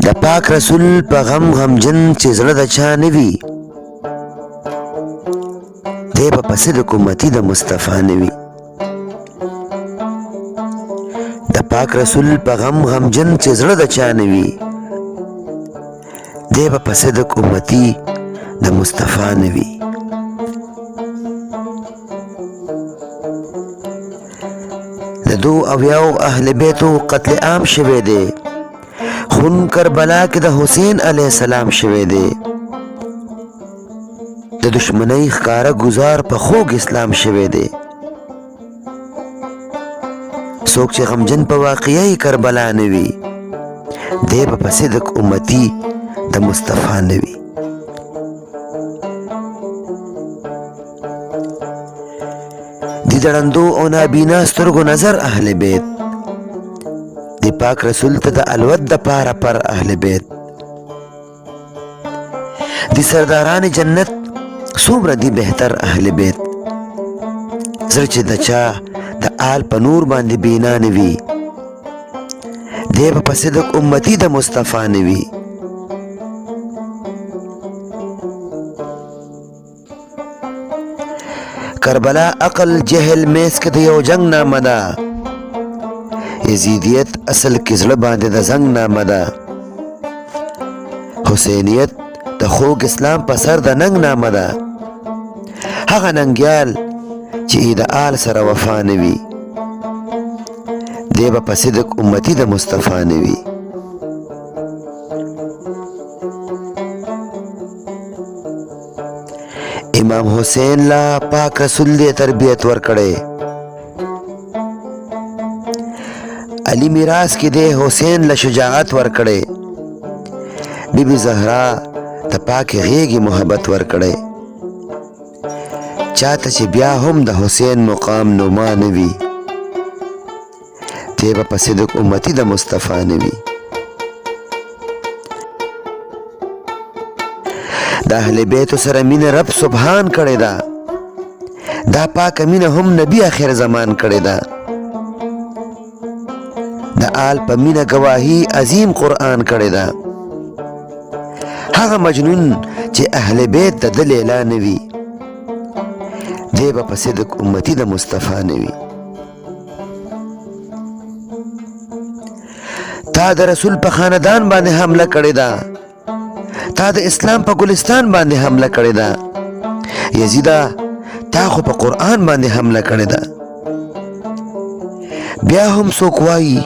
د پاک رسول په غم غمجن چې زړه د چا نه وي دی به په صدق امتي د مصطفی نه وي د پاک رسول په غم غمجن چې زړه د چا نه وي دی به په صدق امتي د مصطفی نه وي د 2 اهل بیتو قتل عام شوی دی خون کربلا کې د حسین علیه السلام شوی دی د دشمنۍ ښکاره گزار په خوږ اسلام شوی دی څوک چې غمجن په واقعي کربلا نه وي دی به په صدق امتي د مصطفی نه وي د دړندو او نابینا سترګو نظر اهل بیت د پاک رسول ته د الوت د پاره پر اهل بیت د سرداران جنت څومره دي بهتر اهل بیت زړه چې د چا د آل په نور باندې بینا نه وي دی به په صدق امتي د مصطفی نه وي کربلا عقل جهل میس کې د یو جنگ نامه ده یزیدیت اصل کې زړه باندې د زنګ نامه ده حسینیت د خوږ اسلام په سر د ننګ نامه ده هغه ننګیال چې د آل سره وفا نه وي دی به په صدق امتي د مصطفی نه وي امام حسین لا پاک رسول دې تربیت ورکړې علی میراث کې دې حسین له شجاعت ورکړې بیبي زهرا ته پاکې غېږې محبت ورکړې چاته چې بیا هم د حسین مقام نما نه وي دی به په صدق امتي د مصطفی نه وي د اهل بیتو سره مینه رب سبحان کړې ده دا پاکه مینه هم نبی آخر زمان کړې ده د آل په مینه گواهی عظیم قرآن کړې ده هغه مجنون چې اهل بیت د ده لیلا نه وي دی به په صدق امتي د مصطفی نه وي تا د رسول په خاندان باندې حمله کړې ده تا د اسلام په ګلستان باندې حمله کړې ده یزیدا تا خو په قرآن باندې حمله کړې ده بیا هم څوک وایي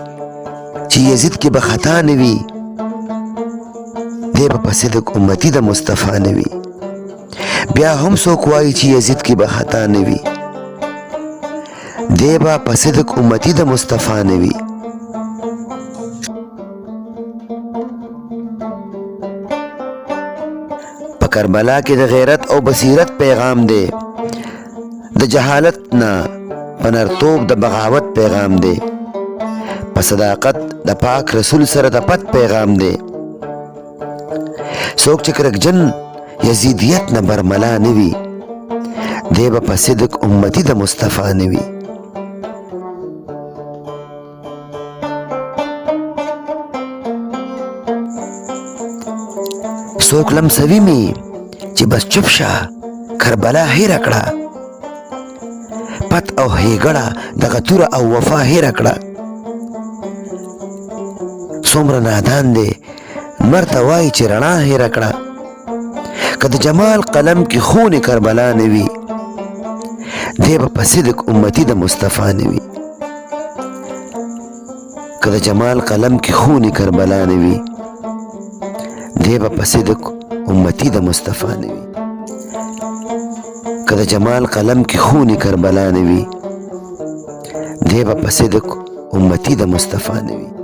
چې یزید کې به خطا نه وي دی به په صدق امتي د مصطفی نه وي بیا هم څوک وایي چې یزید کې به خطا نه وي دی به په صدق امتي د مصطفی نه وي کربلا کې د غیرت او بصیرت پیغام دی د جهالت نه په نرتوب د بغاوت پیغام دی په صداقت د پاک رسول سره د پت پیغام دی څوک چې کرکجن یزیدیت نه برملا نه وي دی به په صدق امتي د مصطفی نه وي څوک لمسوي مې چې بس چپ شه کربلا هېره کړه پت او هېګړه دغه توره او وفا هېره کړه څومره نادان دی لمر ته وایي چې رڼا هېره کړه که د جمال قلم کې خون کربلا نه وي دی به په صدق امتي د مصطفی نه وي که د جمال قلم کې خون کربلا نه وي دی به په صدق امتي د مصطفی نه وي که د جمال قلم کې خون کربلا نه وي دی به په صدق امتي د مصطفی نه وي